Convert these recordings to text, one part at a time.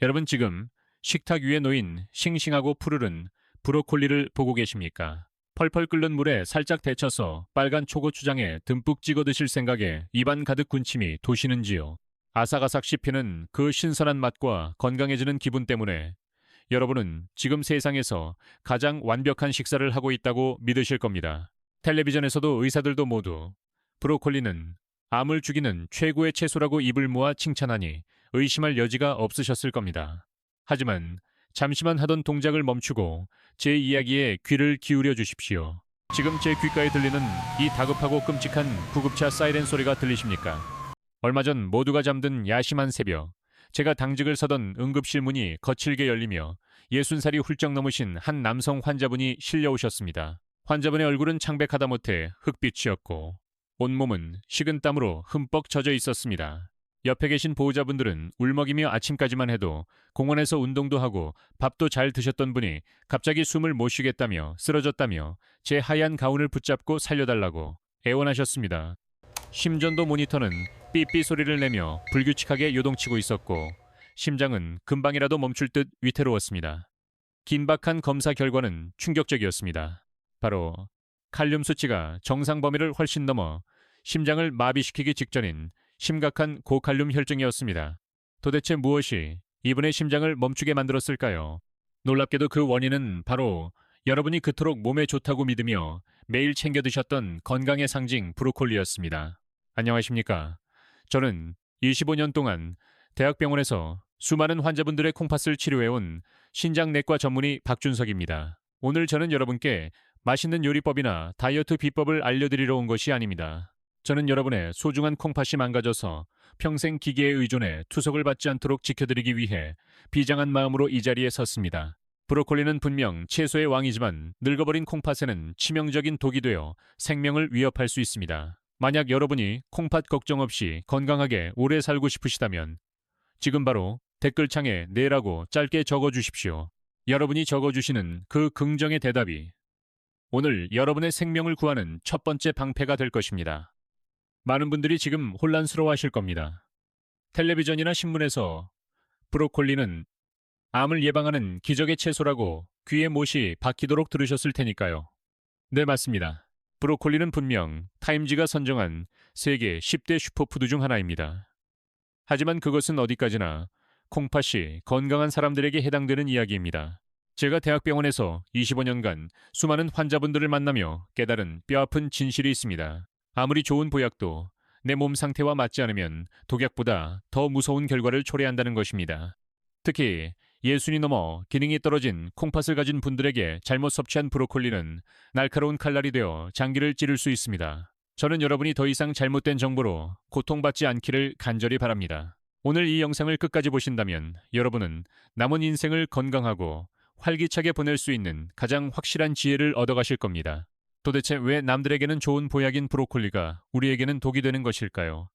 여러분 지금 식탁 위에 놓인 싱싱하고 푸르른 브로콜리를 보고 계십니까? 펄펄 끓는 물에 살짝 데쳐서 빨간 초고추장에 듬뿍 찍어 드실 생각에 입안 가득 군침이 도시는지요? 아삭아삭 씹히는 그 신선한 맛과 건강해지는 기분 때문에 여러분은 지금 세상에서 가장 완벽한 식사를 하고 있다고 믿으실 겁니다. 텔레비전에서도 의사들도 모두 브로콜리는 암을 죽이는 최고의 채소라고 입을 모아 칭찬하니 의심할 여지가 없으셨을 겁니다. 하지만 잠시만 하던 동작을 멈추고 제 이야기에 귀를 기울여 주십시오. 지금 제 귓가에 들리는 이 다급하고 끔찍한 구급차 사이렌 소리가 들리십니까? 얼마 전 모두가 잠든 야심한 새벽, 제가 당직을 서던 응급실 문이 거칠게 열리며 60살이 훌쩍 넘으신 한 남성 환자분이 실려오셨습니다. 환자분의 얼굴은 창백하다 못해 흑빛이었고 온몸은 식은 땀으로 흠뻑 젖어 있었습니다. 옆에 계신 보호자분들은 울먹이며 아침까지만 해도 공원에서 운동도 하고 밥도 잘 드셨던 분이 갑자기 숨을 못 쉬겠다며 쓰러졌다며 제 하얀 가운을 붙잡고 살려달라고 애원하셨습니다. 심전도 모니터는 삐삐 소리를 내며 불규칙하게 요동치고 있었고 심장은 금방이라도 멈출 듯 위태로웠습니다. 긴박한 검사 결과는 충격적이었습니다. 바로 칼륨 수치가 정상 범위를 훨씬 넘어 심장을 마비시키기 직전인 심각한 고칼륨 혈증이었습니다. 도대체 무엇이 이분의 심장을 멈추게 만들었을까요? 놀랍게도 그 원인은 바로 여러분이 그토록 몸에 좋다고 믿으며 매일 챙겨 드셨던 건강의 상징 브로콜리였습니다. 안녕하십니까? 저는 25년 동안 대학병원에서 수많은 환자분들의 콩팥을 치료해온 신장내과 전문의 박준석입니다. 오늘 저는 여러분께 맛있는 요리법이나 다이어트 비법을 알려드리러 온 것이 아닙니다. 저는 여러분의 소중한 콩팥이 망가져서 평생 기계에 의존해 투석을 받지 않도록 지켜드리기 위해 비장한 마음으로 이 자리에 섰습니다. 브로콜리는 분명 채소의 왕이지만 늙어버린 콩팥에는 치명적인 독이 되어 생명을 위협할 수 있습니다. 만약 여러분이 콩팥 걱정 없이 건강하게 오래 살고 싶으시다면 지금 바로 댓글창에 네라고 짧게 적어주십시오. 여러분이 적어주시는 그 긍정의 대답이 오늘 여러분의 생명을 구하는 첫 번째 방패가 될 것입니다. 많은 분들이 지금 혼란스러워하실 겁니다. 텔레비전이나 신문에서 브로콜리는 암을 예방하는 기적의 채소라고 귀에 못이 박히도록 들으셨을 테니까요. 네, 맞습니다. 브로콜리는 분명 타임지가 선정한 세계 10대 슈퍼푸드 중 하나입니다. 하지만 그것은 어디까지나 콩팥이 건강한 사람들에게 해당되는 이야기입니다. 제가 대학병원에서 25년간 수많은 환자분들을 만나며 깨달은 뼈아픈 진실이 있습니다. 아무리 좋은 보약도 내 몸 상태와 맞지 않으면 독약보다 더 무서운 결과를 초래한다는 것입니다. 특히 예순이 넘어 기능이 떨어진 콩팥을 가진 분들에게 잘못 섭취한 브로콜리는 날카로운 칼날이 되어 장기를 찌를 수 있습니다. 저는 여러분이 더 이상 잘못된 정보로 고통받지 않기를 간절히 바랍니다. 오늘 이 영상을 끝까지 보신다면 여러분은 남은 인생을 건강하고 활기차게 보낼 수 있는 가장 확실한 지혜를 얻어가실 겁니다. 도대체 왜 남들에게는 좋은 보약인 브로콜리가 우리에게는 독이 되는 것일까요?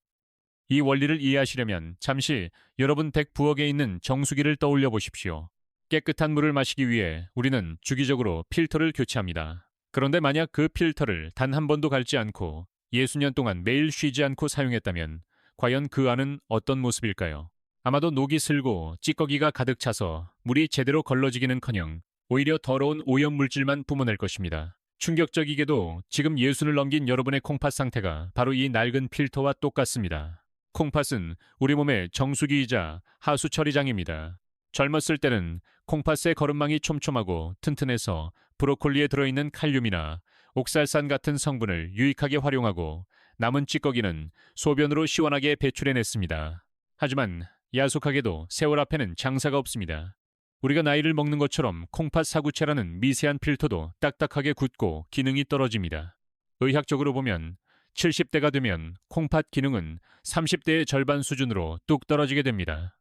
이 원리를 이해하시려면 잠시 여러분 댁 부엌에 있는 정수기를 떠올려 보십시오. 깨끗한 물을 마시기 위해 우리는 주기적으로 필터를 교체합니다. 그런데 만약 그 필터를 단 한 번도 갈지 않고 60년 동안 매일 쉬지 않고 사용했다면 과연 그 안은 어떤 모습일까요? 아마도 녹이 슬고 찌꺼기가 가득 차서 물이 제대로 걸러지기는커녕 오히려 더러운 오염물질만 뿜어낼 것입니다. 충격적이게도 지금 예순을 넘긴 여러분의 콩팥 상태가 바로 이 낡은 필터와 똑같습니다. 콩팥은 우리 몸의 정수기이자 하수 처리장입니다. 젊었을 때는 콩팥의 거름망이 촘촘하고 튼튼해서 브로콜리에 들어있는 칼륨이나 옥살산 같은 성분을 유익하게 활용하고 남은 찌꺼기는 소변으로 시원하게 배출해냈습니다. 하지만 야속하게도 세월 앞에는 장사가 없습니다. 우리가 나이를 먹는 것처럼 콩팥 사구체라는 미세한 필터도 딱딱하게 굳고 기능이 떨어집니다. 의학적으로 보면 70대가 되면 콩팥 기능은 30대의 절반 수준으로 뚝 떨어지게 됩니다.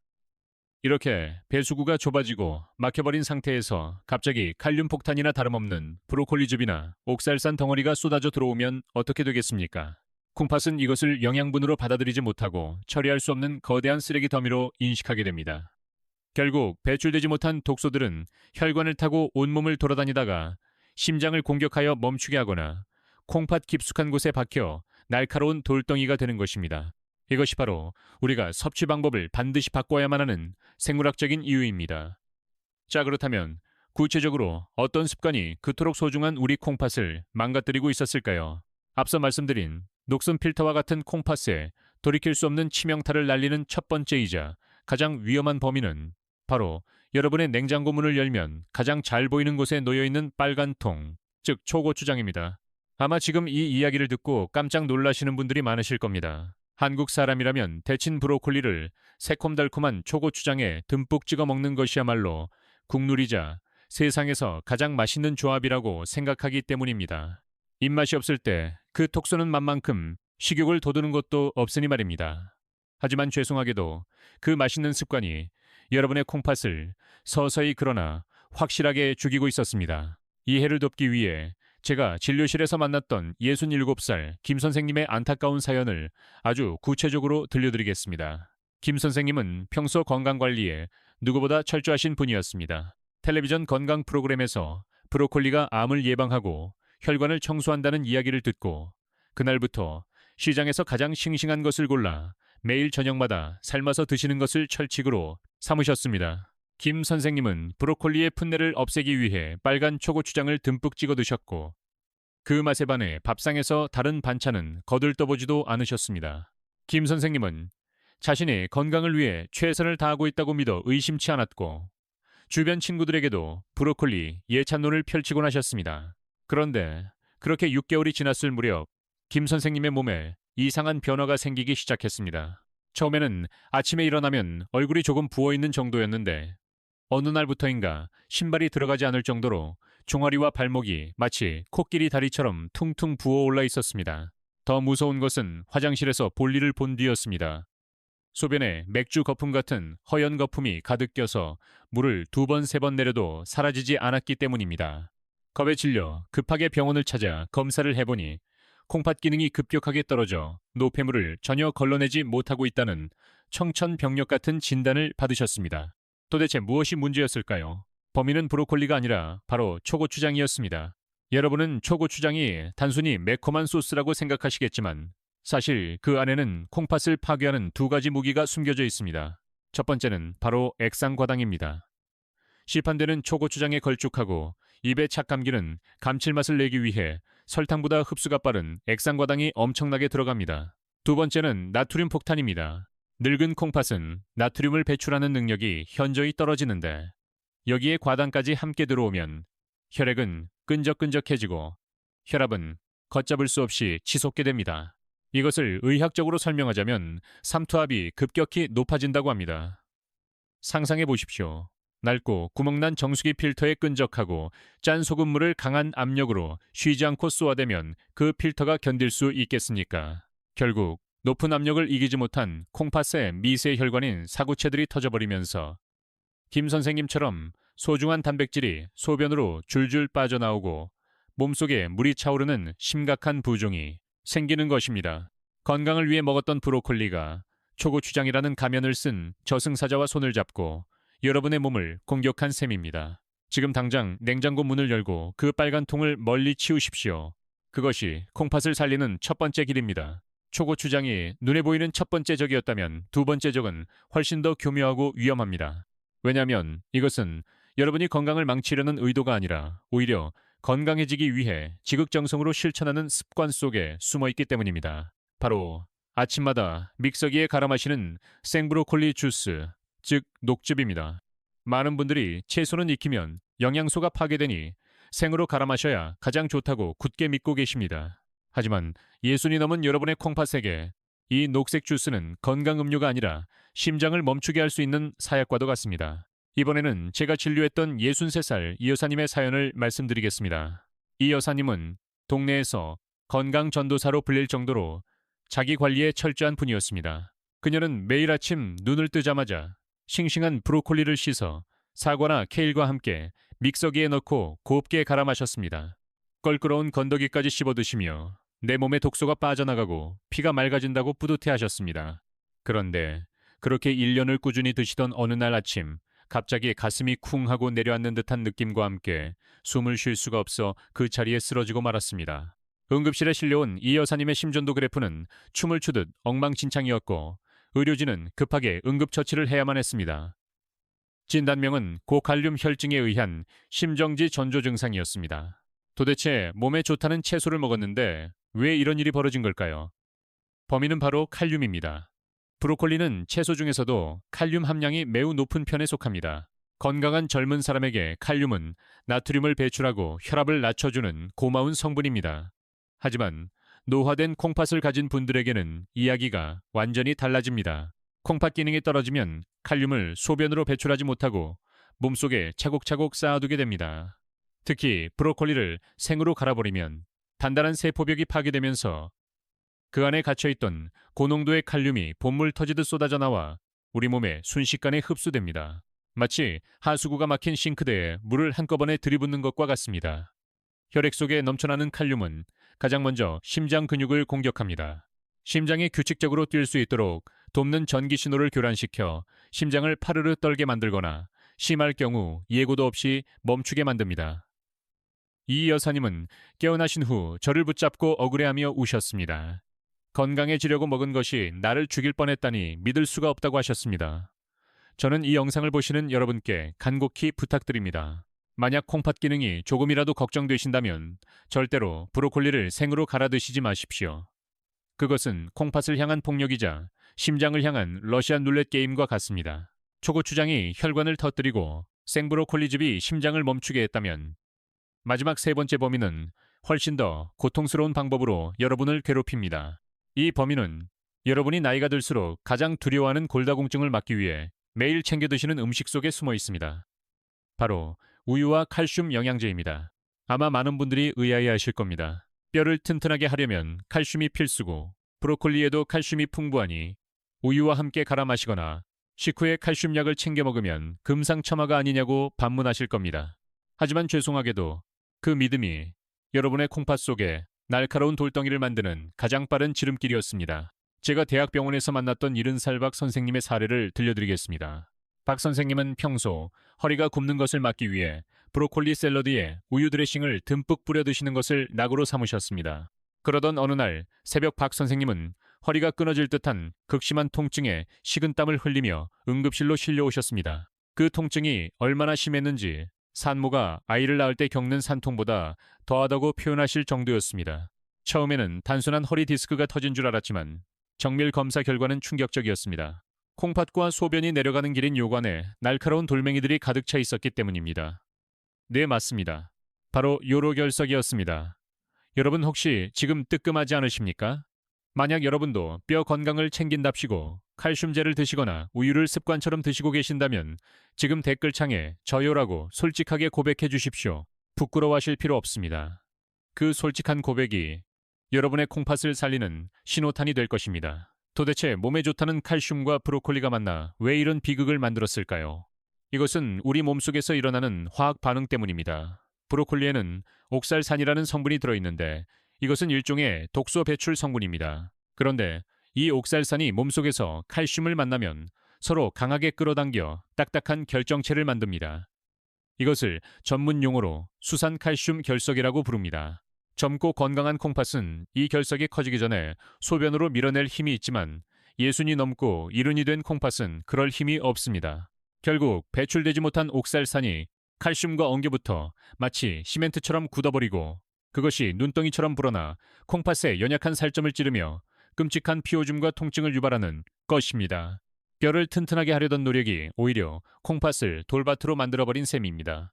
이렇게 배수구가 좁아지고 막혀버린 상태에서 갑자기 칼륨 폭탄이나 다름없는 브로콜리즙이나 옥살산 덩어리가 쏟아져 들어오면 어떻게 되겠습니까? 콩팥은 이것을 영양분으로 받아들이지 못하고 처리할 수 없는 거대한 쓰레기 더미로 인식하게 됩니다. 결국 배출되지 못한 독소들은 혈관을 타고 온몸을 돌아다니다가 심장을 공격하여 멈추게 하거나 콩팥 깊숙한 곳에 박혀 날카로운 돌덩이가 되는 것입니다. 이것이 바로 우리가 섭취 방법을 반드시 바꿔야만 하는 생물학적인 이유입니다. 자, 그렇다면 구체적으로 어떤 습관이 그토록 소중한 우리 콩팥을 망가뜨리고 있었을까요? 앞서 말씀드린 녹슨 필터와 같은 콩팥에 돌이킬 수 없는 치명타를 날리는 첫 번째이자 가장 위험한 범인은 바로 여러분의 냉장고 문을 열면 가장 잘 보이는 곳에 놓여있는 빨간 통, 즉 초고추장입니다. 아마 지금 이 이야기를 듣고 깜짝 놀라시는 분들이 많으실 겁니다. 한국 사람이라면 데친 브로콜리를 새콤달콤한 초고추장에 듬뿍 찍어 먹는 것이야말로 국룰이자 세상에서 가장 맛있는 조합이라고 생각하기 때문입니다. 입맛이 없을 때 그 톡 쏘는 맛만큼 식욕을 돋우는 것도 없으니 말입니다. 하지만 죄송하게도 그 맛있는 습관이 여러분의 콩팥을 서서히 그러나 확실하게 죽이고 있었습니다. 이해를 돕기 위해 제가 진료실에서 만났던 67살 김 선생님의 안타까운 사연을 아주 구체적으로 들려드리겠습니다. 김 선생님은 평소 건강관리에 누구보다 철저하신 분이었습니다. 텔레비전 건강 프로그램에서 브로콜리가 암을 예방하고 혈관을 청소한다는 이야기를 듣고 그날부터 시장에서 가장 싱싱한 것을 골라 매일 저녁마다 삶아서 드시는 것을 철칙으로 삼으셨습니다. 김 선생님은 브로콜리의 풋내를 없애기 위해 빨간 초고추장을 듬뿍 찍어 드셨고 그 맛에 반해 밥상에서 다른 반찬은 거들떠보지도 않으셨습니다. 김 선생님은 자신의 건강을 위해 최선을 다하고 있다고 믿어 의심치 않았고 주변 친구들에게도 브로콜리 예찬론을 펼치곤 하셨습니다. 그런데 그렇게 6개월이 지났을 무렵 김 선생님의 몸에 이상한 변화가 생기기 시작했습니다. 처음에는 아침에 일어나면 얼굴이 조금 부어있는 정도였는데 어느 날부터인가 신발이 들어가지 않을 정도로 종아리와 발목이 마치 코끼리 다리처럼 퉁퉁 부어올라 있었습니다. 더 무서운 것은 화장실에서 볼일을 본 뒤였습니다. 소변에 맥주 거품 같은 허연 거품이 가득 껴서 물을 2번, 3번 내려도 사라지지 않았기 때문입니다. 겁에 질려 급하게 병원을 찾아 검사를 해보니 콩팥 기능이 급격하게 떨어져 노폐물을 전혀 걸러내지 못하고 있다는 청천벽력 같은 진단을 받으셨습니다. 도대체 무엇이 문제였을까요? 범인은 브로콜리가 아니라 바로 초고추장이었습니다. 여러분은 초고추장이 단순히 매콤한 소스라고 생각하시겠지만 사실 그 안에는 콩팥을 파괴하는 2가지 무기가 숨겨져 있습니다. 첫 번째는 바로 액상과당입니다. 시판되는 초고추장에 걸쭉하고 입에 착 감기는 감칠맛을 내기 위해 설탕보다 흡수가 빠른 액상과당이 엄청나게 들어갑니다. 두 번째는 나트륨 폭탄입니다. 늙은 콩팥은 나트륨을 배출하는 능력이 현저히 떨어지는데 여기에 과당까지 함께 들어오면 혈액은 끈적끈적해지고 혈압은 걷잡을 수 없이 치솟게 됩니다. 이것을 의학적으로 설명하자면 삼투압이 급격히 높아진다고 합니다. 상상해 보십시오. 낡고 구멍난 정수기 필터에 끈적하고 짠 소금물을 강한 압력으로 쉬지 않고 쏘아대면 그 필터가 견딜 수 있겠습니까? 결국 높은 압력을 이기지 못한 콩팥의 미세 혈관인 사구체들이 터져버리면서 김 선생님처럼 소중한 단백질이 소변으로 줄줄 빠져나오고 몸속에 물이 차오르는 심각한 부종이 생기는 것입니다. 건강을 위해 먹었던 브로콜리가 초고추장이라는 가면을 쓴 저승사자와 손을 잡고 여러분의 몸을 공격한 셈입니다. 지금 당장 냉장고 문을 열고 그 빨간 통을 멀리 치우십시오. 그것이 콩팥을 살리는 첫 번째 길입니다. 초고추장이 눈에 보이는 첫 번째 적이었다면 두 번째 적은 훨씬 더 교묘하고 위험합니다. 왜냐하면 이것은 여러분이 건강을 망치려는 의도가 아니라 오히려 건강해지기 위해 지극정성으로 실천하는 습관 속에 숨어있기 때문입니다. 바로 아침마다 믹서기에 갈아 마시는 생브로콜리 주스, 즉 녹즙입니다. 많은 분들이 채소는 익히면 영양소가 파괴되니 생으로 갈아 마셔야 가장 좋다고 굳게 믿고 계십니다. 하지만 60이 넘은 여러분의 콩팥에게 이 녹색 주스는 건강 음료가 아니라 심장을 멈추게 할 수 있는 사약과도 같습니다. 이번에는 제가 진료했던 63살 이 여사님의 사연을 말씀드리겠습니다. 이 여사님은 동네에서 건강 전도사로 불릴 정도로 자기 관리에 철저한 분이었습니다. 그녀는 매일 아침 눈을 뜨자마자 싱싱한 브로콜리를 씻어 사과나 케일과 함께 믹서기에 넣고 곱게 갈아 마셨습니다. 껄끄러운 건더기까지 씹어 드시며 내 몸에 독소가 빠져나가고 피가 맑아진다고 뿌듯해하셨습니다. 그런데 그렇게 1년을 꾸준히 드시던 어느 날 아침 갑자기 가슴이 쿵 하고 내려앉는 듯한 느낌과 함께 숨을 쉴 수가 없어 그 자리에 쓰러지고 말았습니다. 응급실에 실려온 이 여사님의 심전도 그래프는 춤을 추듯 엉망진창이었고 의료진은 급하게 응급처치를 해야만 했습니다. 진단명은 고칼륨 혈증에 의한 심정지 전조 증상이었습니다. 도대체 몸에 좋다는 채소를 먹었는데 왜 이런 일이 벌어진 걸까요? 범인은 바로 칼륨입니다. 브로콜리는 채소 중에서도 칼륨 함량이 매우 높은 편에 속합니다. 건강한 젊은 사람에게 칼륨은 나트륨을 배출하고 혈압을 낮춰주는 고마운 성분입니다. 하지만 노화된 콩팥을 가진 분들에게는 이야기가 완전히 달라집니다. 콩팥 기능이 떨어지면 칼륨을 소변으로 배출하지 못하고 몸속에 차곡차곡 쌓아두게 됩니다. 특히 브로콜리를 생으로 갈아버리면 단단한 세포벽이 파괴되면서 그 안에 갇혀있던 고농도의 칼륨이 본물 터지듯 쏟아져 나와 우리 몸에 순식간에 흡수됩니다. 마치 하수구가 막힌 싱크대에 물을 한꺼번에 들이붓는 것과 같습니다. 혈액 속에 넘쳐나는 칼륨은 가장 먼저 심장 근육을 공격합니다. 심장이 규칙적으로 뛸 수 있도록 돕는 전기 신호를 교란시켜 심장을 파르르 떨게 만들거나 심할 경우 예고도 없이 멈추게 만듭니다. 이 여사님은 깨어나신 후 저를 붙잡고 억울해하며 우셨습니다. 건강해지려고 먹은 것이 나를 죽일 뻔했다니 믿을 수가 없다고 하셨습니다. 저는 이 영상을 보시는 여러분께 간곡히 부탁드립니다. 만약 콩팥 기능이 조금이라도 걱정되신다면 절대로 브로콜리를 생으로 갈아 드시지 마십시오. 그것은 콩팥을 향한 폭력이자 심장을 향한 러시안 룰렛 게임과 같습니다. 초고추장이 혈관을 터뜨리고 생브로콜리즙이 심장을 멈추게 했다면 마지막 세 번째 범인은 훨씬 더 고통스러운 방법으로 여러분을 괴롭힙니다. 이 범인은 여러분이 나이가 들수록 가장 두려워하는 골다공증을 막기 위해 매일 챙겨 드시는 음식 속에 숨어 있습니다. 바로 우유와 칼슘 영양제입니다. 아마 많은 분들이 의아해하실 겁니다. 뼈를 튼튼하게 하려면 칼슘이 필수고 브로콜리에도 칼슘이 풍부하니 우유와 함께 갈아 마시거나 식후에 칼슘약을 챙겨 먹으면 금상첨화가 아니냐고 반문하실 겁니다. 하지만 죄송하게도 그 믿음이 여러분의 콩팥 속에 날카로운 돌덩이를 만드는 가장 빠른 지름길이었습니다. 제가 대학병원에서 만났던 70살 박 선생님의 사례를 들려드리겠습니다. 박 선생님은 평소 허리가 굽는 것을 막기 위해 브로콜리 샐러드에 우유 드레싱을 듬뿍 뿌려 드시는 것을 낙으로 삼으셨습니다. 그러던 어느 날 새벽 박 선생님은 허리가 끊어질 듯한 극심한 통증에 식은땀을 흘리며 응급실로 실려오셨습니다. 그 통증이 얼마나 심했는지 산모가 아이를 낳을 때 겪는 산통보다 더하다고 표현하실 정도였습니다. 처음에는 단순한 허리 디스크가 터진 줄 알았지만 정밀 검사 결과는 충격적이었습니다. 콩팥과 소변이 내려가는 길인 요관에 날카로운 돌멩이들이 가득 차 있었기 때문입니다. 네, 맞습니다. 바로 요로결석이었습니다. 여러분 혹시 지금 뜨끔하지 않으십니까? 만약 여러분도 뼈 건강을 챙긴답시고 칼슘제를 드시거나 우유를 습관처럼 드시고 계신다면 지금 댓글창에 저요라고 솔직하게 고백해 주십시오. 부끄러워하실 필요 없습니다. 그 솔직한 고백이 여러분의 콩팥을 살리는 신호탄이 될 것입니다. 도대체 몸에 좋다는 칼슘과 브로콜리가 만나 왜 이런 비극을 만들었을까요? 이것은 우리 몸속에서 일어나는 화학 반응 때문입니다. 브로콜리에는 옥살산이라는 성분이 들어있는데 이것은 일종의 독소 배출 성분입니다. 그런데 이 옥살산이 몸속에서 칼슘을 만나면 서로 강하게 끌어당겨 딱딱한 결정체를 만듭니다. 이것을 전문 용어로 수산칼슘 결석이라고 부릅니다. 젊고 건강한 콩팥은 이 결석이 커지기 전에 소변으로 밀어낼 힘이 있지만 60이 넘고 70이 된 콩팥은 그럴 힘이 없습니다. 결국 배출되지 못한 옥살산이 칼슘과 엉겨붙어 마치 시멘트처럼 굳어버리고 그것이 눈덩이처럼 불어나 콩팥에 연약한 살점을 찌르며 끔찍한 피오줌과 통증을 유발하는 것입니다. 뼈를 튼튼하게 하려던 노력이 오히려 콩팥을 돌밭으로 만들어버린 셈입니다.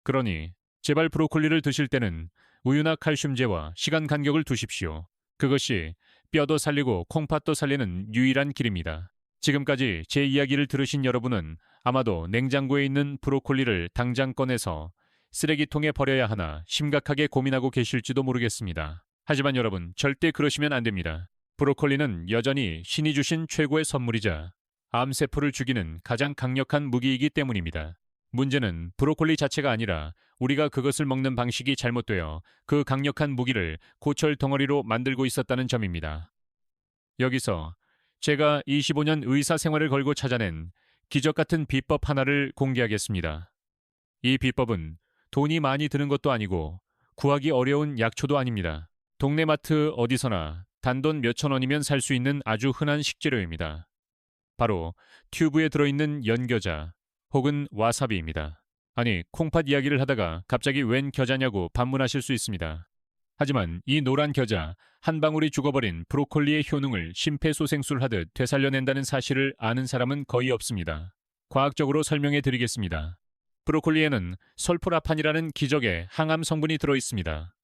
그러니 제발 브로콜리를 드실 때는 우유나 칼슘제와 시간 간격을 두십시오. 그것이 뼈도 살리고 콩팥도 살리는 유일한 길입니다. 지금까지 제 이야기를 들으신 여러분은 아마도 냉장고에 있는 브로콜리를 당장 꺼내서 쓰레기통에 버려야 하나 심각하게 고민하고 계실지도 모르겠습니다. 하지만 여러분, 절대 그러시면 안 됩니다. 브로콜리는 여전히 신이 주신 최고의 선물이자 암세포를 죽이는 가장 강력한 무기이기 때문입니다. 문제는 브로콜리 자체가 아니라 우리가 그것을 먹는 방식이 잘못되어 그 강력한 무기를 고철 덩어리로 만들고 있었다는 점입니다. 여기서 제가 25년 의사 생활을 걸고 찾아낸 기적 같은 비법 하나를 공개하겠습니다. 이 비법은 돈이 많이 드는 것도 아니고 구하기 어려운 약초도 아닙니다. 동네 마트 어디서나 단돈 몇천 원이면 살 수 있는 아주 흔한 식재료입니다. 바로 튜브에 들어있는 연겨자 혹은 와사비입니다. 아니, 콩팥 이야기를 하다가 갑자기 웬 겨자냐고 반문하실 수 있습니다. 하지만 이 노란 겨자, 한 방울이 죽어버린 브로콜리의 효능을 심폐소생술하듯 되살려낸다는 사실을 아는 사람은 거의 없습니다. 과학적으로 설명해 드리겠습니다. 브로콜리에는 설포라판이라는 기적의 항암 성분이 들어있습니다.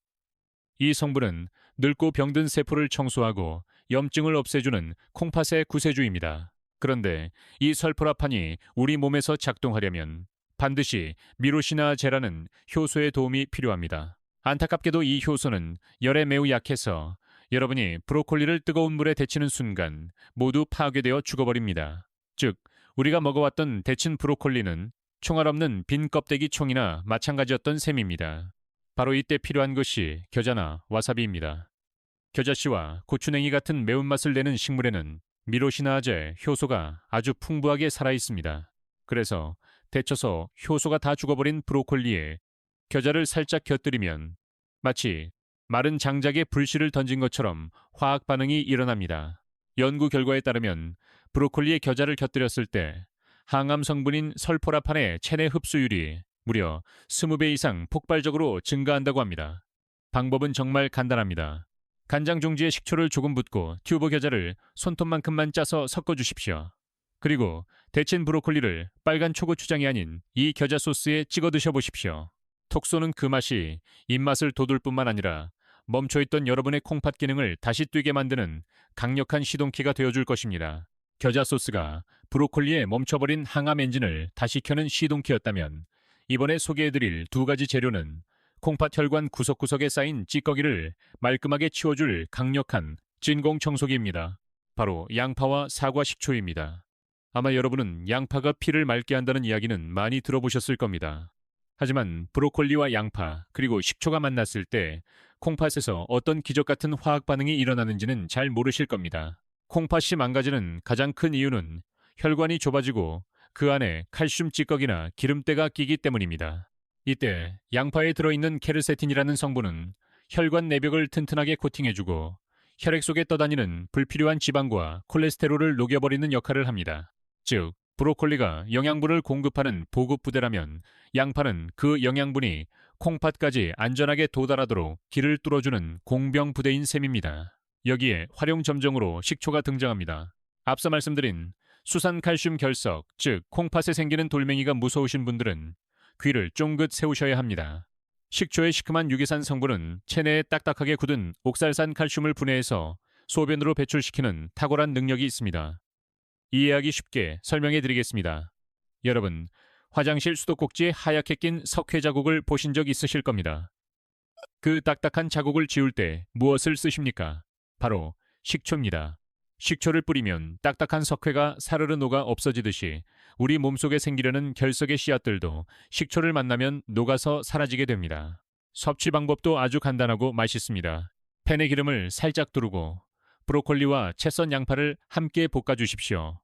이 성분은 늙고 병든 세포를 청소하고 염증을 없애주는 콩팥의 구세주입니다. 그런데 이 설포라판이 우리 몸에서 작동하려면 반드시 미로시나제라는 효소의 도움이 필요합니다. 안타깝게도 이 효소는 열에 매우 약해서 여러분이 브로콜리를 뜨거운 물에 데치는 순간 모두 파괴되어 죽어버립니다. 즉, 우리가 먹어왔던 데친 브로콜리는 총알 없는 빈 껍데기 총이나 마찬가지였던 셈입니다. 바로 이때 필요한 것이 겨자나 와사비입니다. 겨자씨와 고추냉이 같은 매운맛을 내는 식물에는 미로시나제 효소가 아주 풍부하게 살아있습니다. 그래서 데쳐서 효소가 다 죽어버린 브로콜리에 겨자를 살짝 곁들이면 마치 마른 장작에 불씨를 던진 것처럼 화학 반응이 일어납니다. 연구 결과에 따르면 브로콜리에 겨자를 곁들였을 때 항암 성분인 설포라판의 체내 흡수율이 무려 20배 이상 폭발적으로 증가한다고 합니다. 방법은 정말 간단합니다. 간장 종지에 식초를 조금 붓고 튜브 겨자를 손톱만큼만 짜서 섞어 주십시오. 그리고 데친 브로콜리를 빨간 초고추장이 아닌 이 겨자 소스에 찍어 드셔보십시오. 톡 쏘는 그 맛이 입맛을 돋울 뿐만 아니라 멈춰있던 여러분의 콩팥 기능을 다시 뛰게 만드는 강력한 시동키가 되어줄 것입니다. 겨자 소스가 브로콜리에 멈춰버린 항암 엔진을 다시 켜는 시동키였다면 이번에 소개해드릴 두 가지 재료는 콩팥 혈관 구석구석에 쌓인 찌꺼기를 말끔하게 치워줄 강력한 진공 청소기입니다. 바로 양파와 사과 식초입니다. 아마 여러분은 양파가 피를 맑게 한다는 이야기는 많이 들어보셨을 겁니다. 하지만 브로콜리와 양파 그리고 식초가 만났을 때 콩팥에서 어떤 기적 같은 화학 반응이 일어나는지는 잘 모르실 겁니다. 콩팥이 망가지는 가장 큰 이유는 혈관이 좁아지고 그 안에 칼슘 찌꺼기나 기름때가 끼기 때문입니다. 이때 양파에 들어있는 케르세틴이라는 성분은 혈관 내벽을 튼튼하게 코팅해주고 혈액 속에 떠다니는 불필요한 지방과 콜레스테롤을 녹여버리는 역할을 합니다. 즉, 브로콜리가 영양분을 공급하는 보급부대라면 양파는 그 영양분이 콩팥까지 안전하게 도달하도록 길을 뚫어주는 공병부대인 셈입니다. 여기에 활용점정으로 식초가 등장합니다. 앞서 말씀드린 수산칼슘 결석, 즉 콩팥에 생기는 돌멩이가 무서우신 분들은 귀를 쫑긋 세우셔야 합니다. 식초의 시큼한 유기산 성분은 체내에 딱딱하게 굳은 옥살산 칼슘을 분해해서 소변으로 배출시키는 탁월한 능력이 있습니다. 이해하기 쉽게 설명해 드리겠습니다. 여러분, 화장실 수도꼭지에 하얗게 낀 석회 자국을 보신 적 있으실 겁니다. 그 딱딱한 자국을 지울 때 무엇을 쓰십니까? 바로 식초입니다. 식초를 뿌리면 딱딱한 석회가 사르르 녹아 없어지듯이 우리 몸속에 생기려는 결석의 씨앗들도 식초를 만나면 녹아서 사라지게 됩니다. 섭취 방법도 아주 간단하고 맛있습니다. 팬에 기름을 살짝 두르고 브로콜리와 채 썬 양파를 함께 볶아주십시오.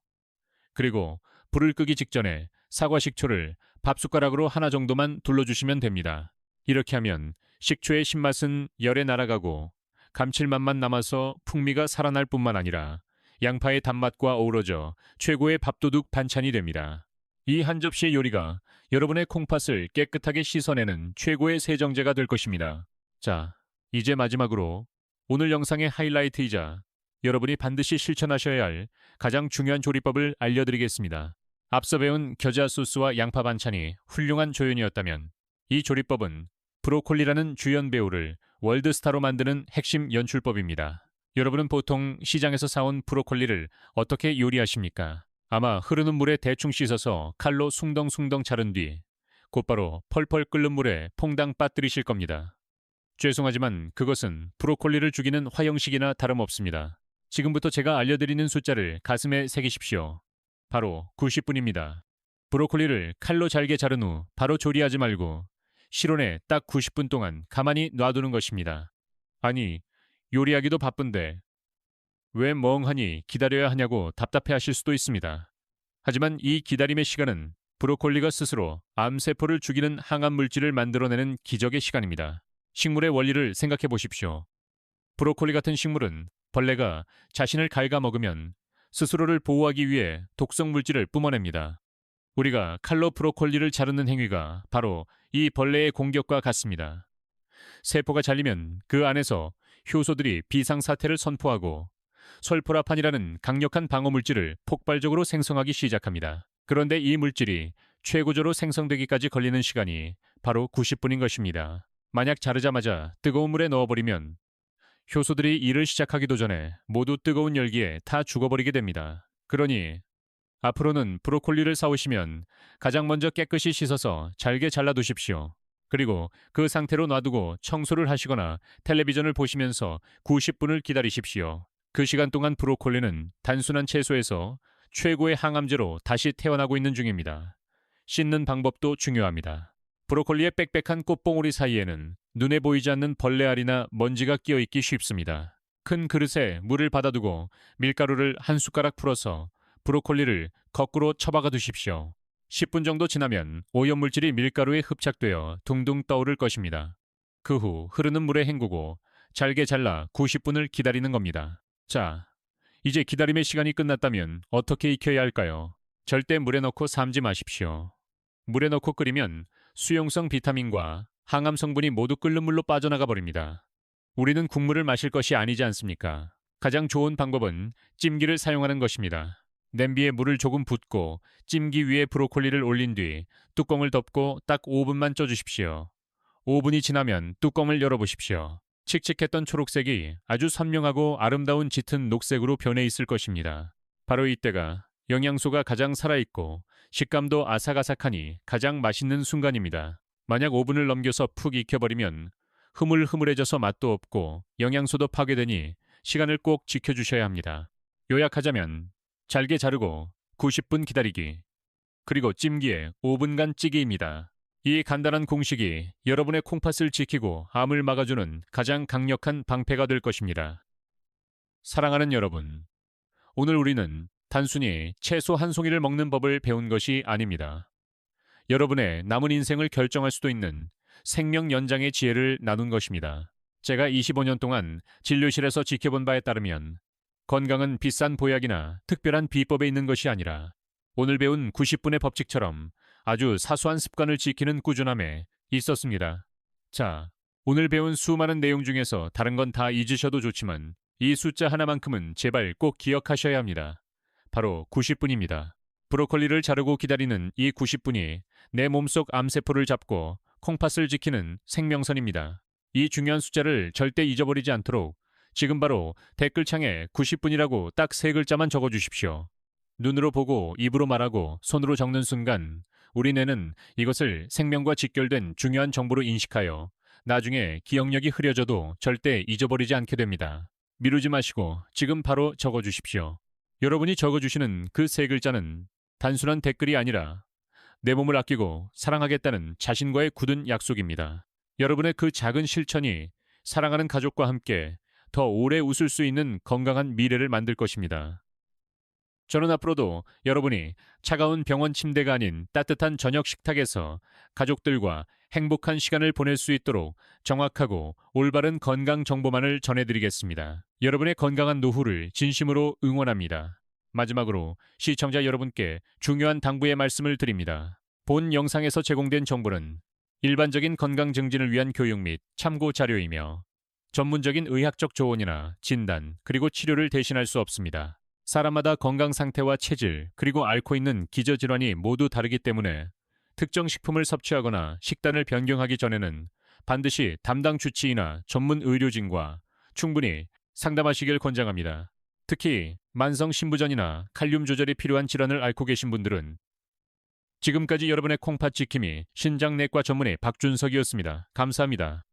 그리고 불을 끄기 직전에 사과 식초를 밥숟가락으로 하나 정도만 둘러주시면 됩니다. 이렇게 하면 식초의 신맛은 열에 날아가고 감칠맛만 남아서 풍미가 살아날 뿐만 아니라 양파의 단맛과 어우러져 최고의 밥도둑 반찬이 됩니다. 이 한 접시의 요리가 여러분의 콩팥을 깨끗하게 씻어내는 최고의 세정제가 될 것입니다. 자, 이제 마지막으로 오늘 영상의 하이라이트이자 여러분이 반드시 실천하셔야 할 가장 중요한 조리법을 알려드리겠습니다. 앞서 배운 겨자 소스와 양파 반찬이 훌륭한 조연이었다면 이 조리법은 브로콜리라는 주연 배우를 월드스타로 만드는 핵심 연출법입니다. 여러분은 보통 시장에서 사온 브로콜리를 어떻게 요리하십니까? 아마 흐르는 물에 대충 씻어서 칼로 숭덩숭덩 자른 뒤 곧바로 펄펄 끓는 물에 퐁당 빠뜨리실 겁니다. 죄송하지만 그것은 브로콜리를 죽이는 화형식이나 다름없습니다. 지금부터 제가 알려드리는 숫자를 가슴에 새기십시오. 바로 90분입니다. 브로콜리를 칼로 잘게 자른 후 바로 조리하지 말고 실온에 딱 90분 동안 가만히 놔두는 것입니다. 아니, 요리하기도 바쁜데 왜 멍하니 기다려야 하냐고 답답해하실 수도 있습니다. 하지만 이 기다림의 시간은 브로콜리가 스스로 암세포를 죽이는 항암 물질을 만들어내는 기적의 시간입니다. 식물의 원리를 생각해 보십시오. 브로콜리 같은 식물은 벌레가 자신을 갉아먹으면 스스로를 보호하기 위해 독성 물질을 뿜어냅니다. 우리가 칼로 브로콜리를 자르는 행위가 바로 이 벌레의 공격과 같습니다. 세포가 잘리면 그 안에서 효소들이 비상사태를 선포하고 설포라판이라는 강력한 방어물질을 폭발적으로 생성하기 시작합니다. 그런데 이 물질이 최고조로 생성되기까지 걸리는 시간이 바로 90분인 것입니다. 만약 자르자마자 뜨거운 물에 넣어버리면 효소들이 일을 시작하기도 전에 모두 뜨거운 열기에 다 죽어버리게 됩니다. 그러니 앞으로는 브로콜리를 사오시면 가장 먼저 깨끗이 씻어서 잘게 잘라두십시오. 그리고 그 상태로 놔두고 청소를 하시거나 텔레비전을 보시면서 90분을 기다리십시오. 그 시간 동안 브로콜리는 단순한 채소에서 최고의 항암제로 다시 태어나고 있는 중입니다. 씻는 방법도 중요합니다. 브로콜리의 빽빽한 꽃봉오리 사이에는 눈에 보이지 않는 벌레알이나 먼지가 끼어있기 쉽습니다. 큰 그릇에 물을 받아두고 밀가루를 한 숟가락 풀어서 브로콜리를 거꾸로 처박아 두십시오. 10분 정도 지나면 오염물질이 밀가루에 흡착되어 둥둥 떠오를 것입니다. 그 후 흐르는 물에 헹구고 잘게 잘라 90분을 기다리는 겁니다. 자, 이제 기다림의 시간이 끝났다면 어떻게 익혀야 할까요? 절대 물에 넣고 삶지 마십시오. 물에 넣고 끓이면 수용성 비타민과 항암 성분이 모두 끓는 물로 빠져나가 버립니다. 우리는 국물을 마실 것이 아니지 않습니까? 가장 좋은 방법은 찜기를 사용하는 것입니다. 냄비에 물을 조금 붓고 찜기 위에 브로콜리를 올린 뒤 뚜껑을 덮고 딱 5분만 쪄주십시오. 5분이 지나면 뚜껑을 열어보십시오. 칙칙했던 초록색이 아주 선명하고 아름다운 짙은 녹색으로 변해 있을 것입니다. 바로 이때가 영양소가 가장 살아있고 식감도 아삭아삭하니 가장 맛있는 순간입니다. 만약 오븐을 넘겨서 푹 익혀버리면 흐물흐물해져서 맛도 없고 영양소도 파괴되니 시간을 꼭 지켜주셔야 합니다. 요약하자면 잘게 자르고 90분 기다리기, 그리고 찜기에 5분간 찌기입니다. 이 간단한 공식이 여러분의 콩팥을 지키고 암을 막아주는 가장 강력한 방패가 될 것입니다. 사랑하는 여러분, 오늘 우리는 단순히 채소 한 송이를 먹는 법을 배운 것이 아닙니다. 여러분의 남은 인생을 결정할 수도 있는 생명 연장의 지혜를 나눈 것입니다. 제가 25년 동안 진료실에서 지켜본 바에 따르면 건강은 비싼 보약이나 특별한 비법에 있는 것이 아니라 오늘 배운 90분의 법칙처럼 아주 사소한 습관을 지키는 꾸준함에 있었습니다. 자, 오늘 배운 수많은 내용 중에서 다른 건 다 잊으셔도 좋지만 이 숫자 하나만큼은 제발 꼭 기억하셔야 합니다. 바로 90분입니다. 브로콜리를 자르고 기다리는 이 90분이 내 몸속 암세포를 잡고 콩팥을 지키는 생명선입니다. 이 중요한 숫자를 절대 잊어버리지 않도록 지금 바로 댓글창에 90분이라고 딱 3글자만 적어주십시오. 눈으로 보고 입으로 말하고 손으로 적는 순간 우리 뇌는 이것을 생명과 직결된 중요한 정보로 인식하여 나중에 기억력이 흐려져도 절대 잊어버리지 않게 됩니다. 미루지 마시고 지금 바로 적어주십시오. 여러분이 적어주시는 그 3글자는 단순한 댓글이 아니라 내 몸을 아끼고 사랑하겠다는 자신과의 굳은 약속입니다. 여러분의 그 작은 실천이 사랑하는 가족과 함께 더 오래 웃을 수 있는 건강한 미래를 만들 것입니다. 저는 앞으로도 여러분이 차가운 병원 침대가 아닌 따뜻한 저녁 식탁에서 가족들과 행복한 시간을 보낼 수 있도록 정확하고 올바른 건강 정보만을 전해드리겠습니다. 여러분의 건강한 노후를 진심으로 응원합니다. 마지막으로 시청자 여러분께 중요한 당부의 말씀을 드립니다. 본 영상에서 제공된 정보는 일반적인 건강 증진을 위한 교육 및 참고 자료이며 전문적인 의학적 조언이나 진단 그리고 치료를 대신할 수 없습니다. 사람마다 건강 상태와 체질 그리고 앓고 있는 기저질환이 모두 다르기 때문에 특정 식품을 섭취하거나 식단을 변경하기 전에는 반드시 담당 주치의나 전문 의료진과 충분히 상담하시길 권장합니다. 특히 만성 신부전이나 칼륨 조절이 필요한 질환을 앓고 계신 분들은 지금까지 여러분의 콩팥 지킴이 신장내과 전문의 박준석이었습니다. 감사합니다.